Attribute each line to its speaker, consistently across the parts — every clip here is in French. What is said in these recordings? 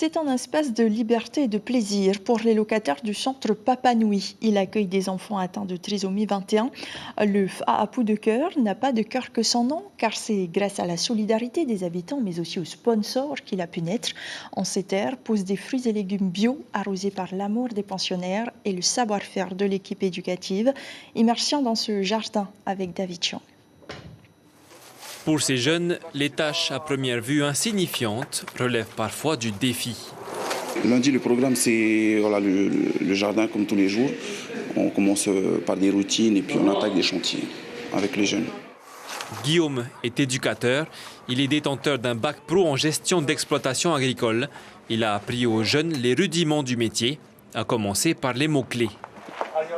Speaker 1: C'est un espace de liberté et de plaisir pour les locataires du centre Papanui. Il accueille des enfants atteints de trisomie 21. Le Fa'apu de cœur n'a pas de cœur que son nom, car c'est grâce à la solidarité des habitants, mais aussi aux sponsors qu'il a pu naître. En ces terres poussent des fruits et légumes bio, arrosés par l'amour des pensionnaires et le savoir-faire de l'équipe éducative. Immersion dans ce jardin avec David Chang.
Speaker 2: Pour ces jeunes, les tâches à première vue insignifiantes relèvent parfois du défi.
Speaker 3: Lundi, le programme, c'est le jardin comme tous les jours. On commence par des routines et puis on attaque des chantiers avec les jeunes.
Speaker 2: Guillaume est éducateur. Il est détenteur d'un bac pro en gestion d'exploitation agricole. Il a appris aux jeunes les rudiments du métier, à commencer par les mots-clés.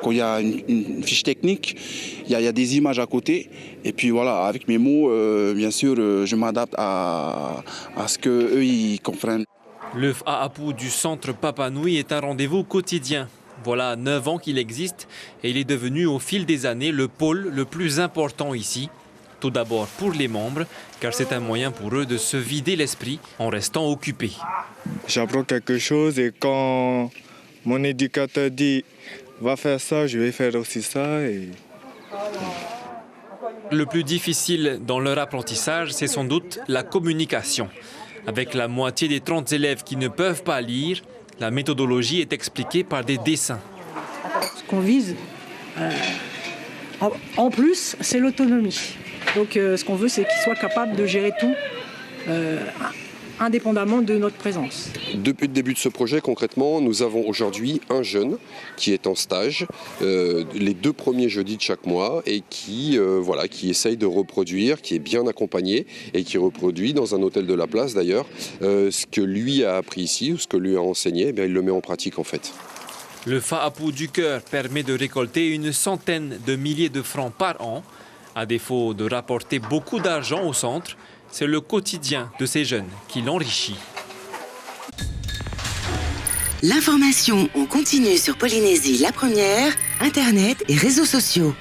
Speaker 3: Quand il y a une fiche technique, il y a des images à côté. Et puis voilà, avec mes mots, bien sûr, je m'adapte à ce qu'eux, ils comprennent.
Speaker 2: Le Fa'apu du centre Papanui est un rendez-vous quotidien. Voilà 9 ans qu'il existe et il est devenu au fil des années le pôle le plus important ici. Tout d'abord pour les membres, car c'est un moyen pour eux de se vider l'esprit en restant occupés.
Speaker 4: J'apprends quelque chose et quand mon éducateur dit « va faire ça », je vais faire aussi ça.
Speaker 2: Le plus difficile dans leur apprentissage, c'est sans doute la communication. Avec la moitié des 30 élèves qui ne peuvent pas lire, la méthodologie est expliquée par des dessins.
Speaker 5: Ce qu'on vise, en plus, c'est l'autonomie. Donc ce qu'on veut, c'est qu'ils soient capables de gérer tout indépendamment de notre présence.
Speaker 6: Depuis le début de ce projet, concrètement, nous avons aujourd'hui un jeune qui est en stage les 2 premiers jeudis de chaque mois et qui essaye de reproduire, qui est bien accompagné et qui reproduit dans un hôtel de la place d'ailleurs ce que lui a appris ici ou ce que lui a enseigné, il le met en pratique en fait.
Speaker 2: Le Fa'apu du cœur permet de récolter une centaine de milliers de francs par an. À défaut de rapporter beaucoup d'argent au centre, c'est le quotidien de ces jeunes qui l'enrichit.
Speaker 7: L'information en continu sur Polynésie la première, Internet et réseaux sociaux.